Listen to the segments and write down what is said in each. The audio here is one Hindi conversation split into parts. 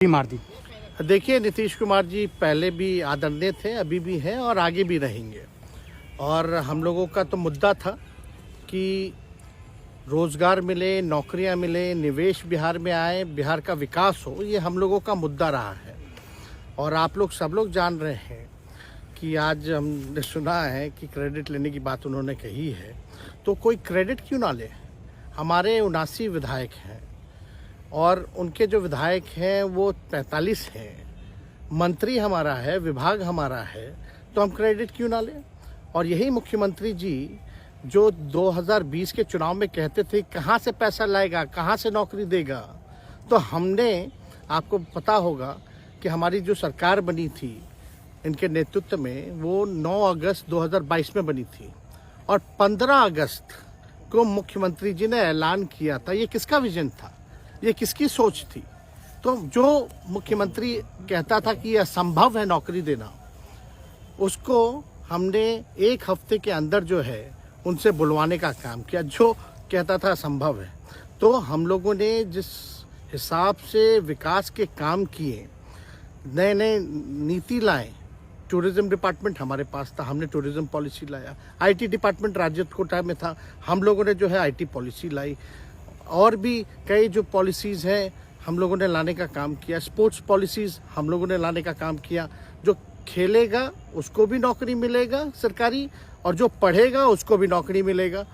मार दी। देखिए, नीतीश कुमार जी पहले भी आदरणीय थे, अभी भी हैं और आगे भी रहेंगे। और हम लोगों का तो मुद्दा था कि रोजगार मिले, नौकरियां मिले, निवेश बिहार में आए, बिहार का विकास हो, ये हम लोगों का मुद्दा रहा है। और आप लोग सब लोग जान रहे हैं कि आज हमने सुना है कि क्रेडिट लेने की बात उन्होंने कही है, तो कोई क्रेडिट क्यों ना ले। हमारे 79 विधायक हैं और उनके जो विधायक हैं वो 45 हैं, मंत्री हमारा है, विभाग हमारा है, तो हम क्रेडिट क्यों ना लें। और यही मुख्यमंत्री जी जो 2020 के चुनाव में कहते थे कहाँ से पैसा लाएगा, कहाँ से नौकरी देगा, तो हमने, आपको पता होगा कि हमारी जो सरकार बनी थी इनके नेतृत्व में, वो 9 अगस्त 2022 में बनी थी और 15 अगस्त को मुख्यमंत्री जी ने ऐलान किया था। ये किसका विजन था, ये किसकी सोच थी। तो जो मुख्यमंत्री कहता था कि यह असंभव है नौकरी देना, उसको हमने एक हफ्ते के अंदर जो है उनसे बुलवाने का काम किया। जो कहता था असंभव है, तो हम लोगों ने जिस हिसाब से विकास के काम किए, नए नए नीति लाए, टूरिज्म डिपार्टमेंट हमारे पास था, हमने टूरिज्म पॉलिसी लाया। आईटी डिपार्टमेंट राज्य कोटा में था, हम लोगों ने जो है आईटी पॉलिसी लाई। और भी कई जो पॉलिसीज़ हैं हम लोगों ने लाने का काम किया। स्पोर्ट्स पॉलिसीज़ हम लोगों ने लाने का काम किया। जो खेलेगा उसको भी नौकरी मिलेगा सरकारी, और जो पढ़ेगा उसको भी नौकरी मिलेगा।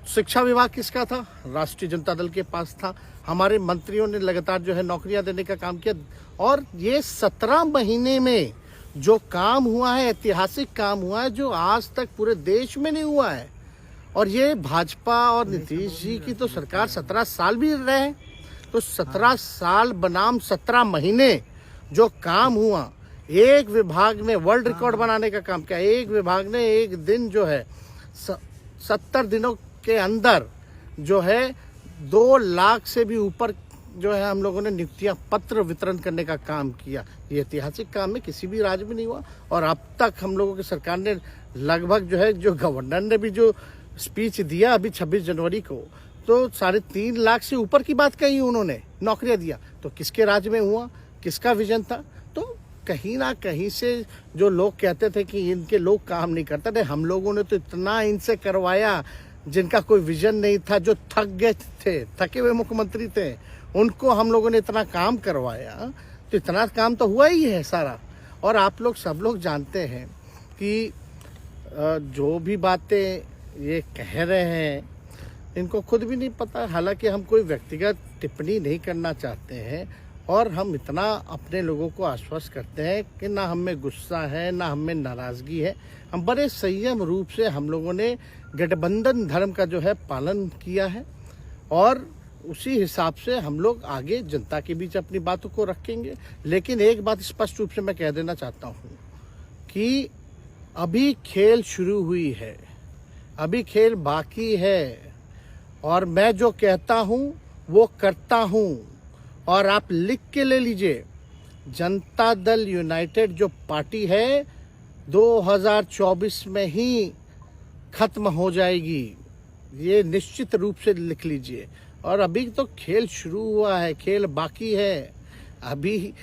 शिक्षा विभाग किसका था, राष्ट्रीय जनता दल के पास था। हमारे मंत्रियों ने लगातार जो है नौकरियां देने का काम किया। और ये 17 महीने में जो काम हुआ है, ऐतिहासिक काम हुआ है, जो आज तक पूरे देश में नहीं हुआ है। और ये भाजपा और नीतीश जी की तो सरकार 17 साल भी रहे, तो 17 साल बनाम 17 महीने जो काम हुआ, एक विभाग ने वर्ल्ड रिकॉर्ड बनाने का काम किया। एक विभाग ने एक दिन जो है 70 दिनों के अंदर जो है 2 लाख से भी ऊपर जो है हम लोगों ने नियुक्तियां पत्र वितरण करने का काम किया। ये ऐतिहासिक काम है, किसी भी राज्य में नहीं हुआ। और अब तक हम लोगों की सरकार ने लगभग जो है, जो गवर्नर ने भी जो स्पीच दिया अभी 26 जनवरी को, तो 3.5 लाख से ऊपर की बात कही उन्होंने, नौकरियां दिया। तो किसके राज्य में हुआ, किसका विजन था। तो कहीं ना कहीं से जो लोग कहते थे कि इनके लोग काम नहीं करते थे, हम लोगों ने तो इतना इनसे करवाया जिनका कोई विजन नहीं था, जो थक गए थे, थके हुए मुख्यमंत्री थे, उनको हम लोगों ने इतना काम करवाया। तो इतना काम तो हुआ ही है सारा। और आप लोग सब लोग जानते हैं कि जो भी बातें ये कह रहे हैं इनको खुद भी नहीं पता। हालांकि हम कोई व्यक्तिगत टिप्पणी नहीं करना चाहते हैं, और हम इतना अपने लोगों को आश्वस्त करते हैं कि ना हम में गुस्सा है, ना हम में नाराज़गी है। हम बड़े संयम रूप से हम लोगों ने गठबंधन धर्म का जो है पालन किया है, और उसी हिसाब से हम लोग आगे जनता के बीच अपनी बातों को रखेंगे। लेकिन एक बात स्पष्ट रूप से मैं कह देना चाहता हूँ कि अभी खेल शुरू हुई है, अभी खेल बाकी है। और मैं जो कहता हूँ वो करता हूँ। और आप लिख के ले लीजिए, जनता दल यूनाइटेड जो पार्टी है 2024 में ही खत्म हो जाएगी, ये निश्चित रूप से लिख लीजिए। और अभी तो खेल शुरू हुआ है, खेल बाकी है। अभी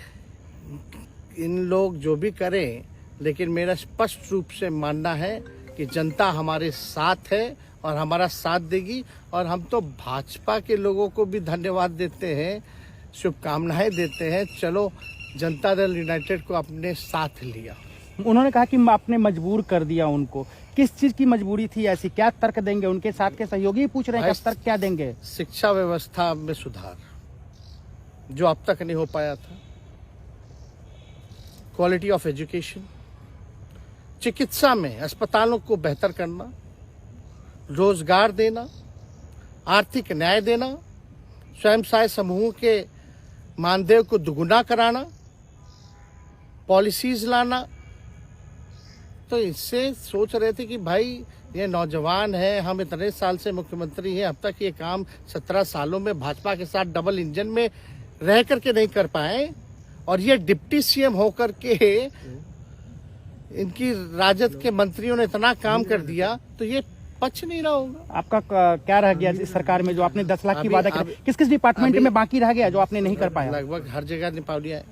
इन लोग जो भी करें, लेकिन मेरा स्पष्ट रूप से मानना है कि जनता हमारे साथ है और हमारा साथ देगी। और हम तो भाजपा के लोगों को भी धन्यवाद देते हैं, शुभकामनाएं देते हैं। चलो, जनता दल यूनाइटेड को अपने साथ लिया। उन्होंने कहा कि आपने मजबूर कर दिया उनको। किस चीज की मजबूरी थी ऐसी, क्या तर्क देंगे? उनके साथ के सहयोगी पूछ रहे हैं, तर्क क्या देंगे? शिक्षा व्यवस्था में सुधार जो अब तक नहीं हो पाया था, क्वालिटी ऑफ एजुकेशन, चिकित्सा में अस्पतालों को बेहतर करना, रोजगार देना, आर्थिक न्याय देना, स्वयं सहायता समूहों के मानदेय को दुगुना कराना, पॉलिसीज लाना। तो इससे सोच रहे थे कि भाई ये नौजवान है, हम इतने साल से मुख्यमंत्री हैं, अब तक ये काम 17 सालों में भाजपा के साथ डबल इंजन में रह करके नहीं कर पाए, और ये डिप्टी सीएम होकर के इनकी राजद के मंत्रियों ने इतना काम कर दिया, तो ये पच नहीं रहा होगा। आपका क्या रह गया इस सरकार में, जो आपने 10 लाख की वादा किया, किस किस डिपार्टमेंट में बाकी रह गया जो आपने नहीं कर पाया? लगभग हर जगह निपा लिया है।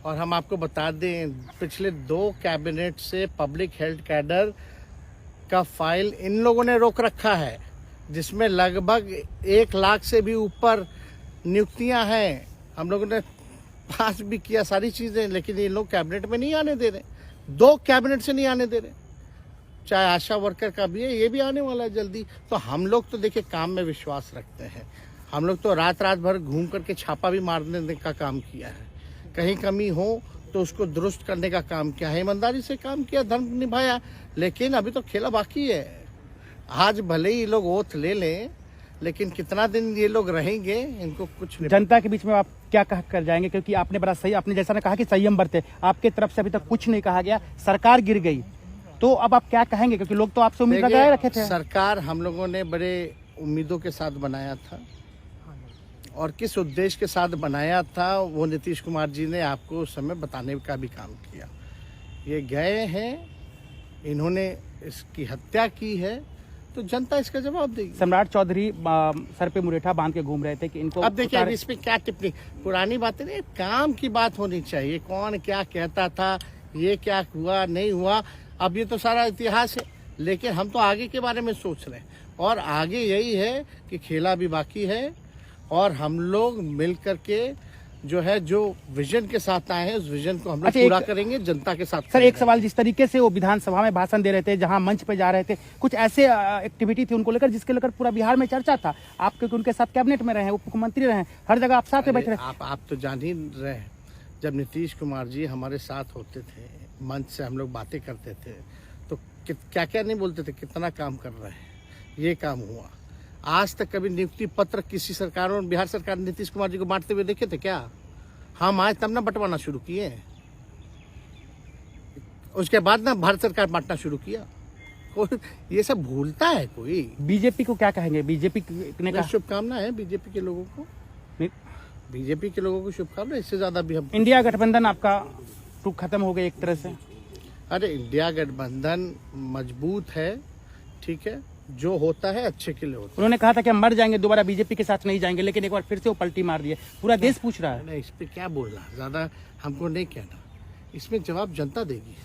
और हम आपको बता दें, पिछले 2 कैबिनेट से पब्लिक हेल्थ कैडर का फाइल इन लोगों ने रोक रखा है, जिसमें लगभग 1 लाख से भी ऊपर नियुक्तियां हैं। हम लोगों ने पास भी किया सारी चीजें, लेकिन ये लोग कैबिनेट में नहीं आने दे रहे। 2 कैबिनेट से नहीं आने दे रहे। चाहे आशा वर्कर का भी है, ये भी आने वाला है जल्दी। तो हम लोग तो देखिए काम में विश्वास रखते हैं। हम लोग तो रात भर घूम करके छापा भी मारने का काम किया है। कहीं कमी हो तो उसको दुरुस्त करने का काम किया है, ईमानदारी से काम किया, धर्म निभाया। लेकिन अभी तो खेला बाकी है। आज भले ही लोग ओथ ले लें, लेकिन कितना दिन ये लोग रहेंगे, इनको कुछ नहीं। जनता के बीच में आप क्या कह कर जाएंगे, क्योंकि आपने बड़ा सही, आपने जैसा ने कहा कि संयम बरते, आपके तरफ से अभी तक कुछ नहीं कहा गया, सरकार गिर गई, तो अब आप क्या कहेंगे, क्योंकि लोग तो आपसे उम्मीद लगाए रखे थे। सरकार हम लोगों ने बड़े उम्मीदों के साथ बनाया था, और किस उद्देश्य के साथ बनाया था वो नीतीश कुमार जी ने आपको उस समय बताने का भी काम किया। ये गए हैं, इन्होंने इसकी हत्या की है, तो जनता इसका जवाब देगी। सम्राट चौधरी सर पे मुरेठा बांध के घूम रहे थे कि इनको अब देखिए, अब इस पे क्या टिप्पणी, पुरानी बातें नहीं, काम की बात होनी चाहिए। कौन क्या कहता था, ये क्या हुआ नहीं हुआ, अब ये तो सारा इतिहास है। लेकिन हम तो आगे के बारे में सोच रहे हैं, और आगे यही है कि खेला भी बाकी है, और हम लोग मिल करके जो है, जो विजन के साथ आए हैं, उस विजन को हम लोग पूरा करेंगे, जनता के साथ। सर, एक सवाल, जिस तरीके से वो विधानसभा में भाषण दे रहे थे, जहां मंच पे जा रहे थे, कुछ ऐसे एक्टिविटी थी उनको लेकर जिसके लेकर पूरा बिहार में चर्चा था। आप क्योंकि उनके साथ कैबिनेट में रहे हैं, उप मुख्यमंत्री रहे हैं, हर जगह आप साथ में बैठे रहे। आप तो जान ही रहे हैं, जब नीतीश कुमार जी हमारे साथ होते थे, मंच से हम लोग बातें करते थे, तो क्या क्या नहीं बोलते थे, कितना काम कर रहे हैं, ये काम हुआ। आज तक कभी नियुक्ति पत्र किसी सरकार और बिहार सरकार ने नीतीश कुमार जी को बांटते हुए देखे थे क्या? हम आए तब ना बंटवाना शुरू किए, उसके बाद ना भारत सरकार बांटना शुरू किया। कोई ये सब भूलता है कोई? बीजेपी को क्या कहेंगे? बीजेपी ने कहा शुभकामना है बीजेपी के लोगों को, बीजेपी के लोगों को शुभकामना। इससे ज्यादा भी हम, इंडिया गठबंधन आपका खत्म हो गया एक तरह से। अरे इंडिया गठबंधन मजबूत है, ठीक है, जो होता है अच्छे के लिए होता है। उन्होंने कहा था कि हम मर जाएंगे, दोबारा बीजेपी के साथ नहीं जाएंगे, लेकिन एक बार फिर से वो पलटी मार दिए। पूरा देश पूछ रहा है। इस पे क्या बोलना, ज्यादा हमको नहीं कहना, इसमें जवाब जनता देगी।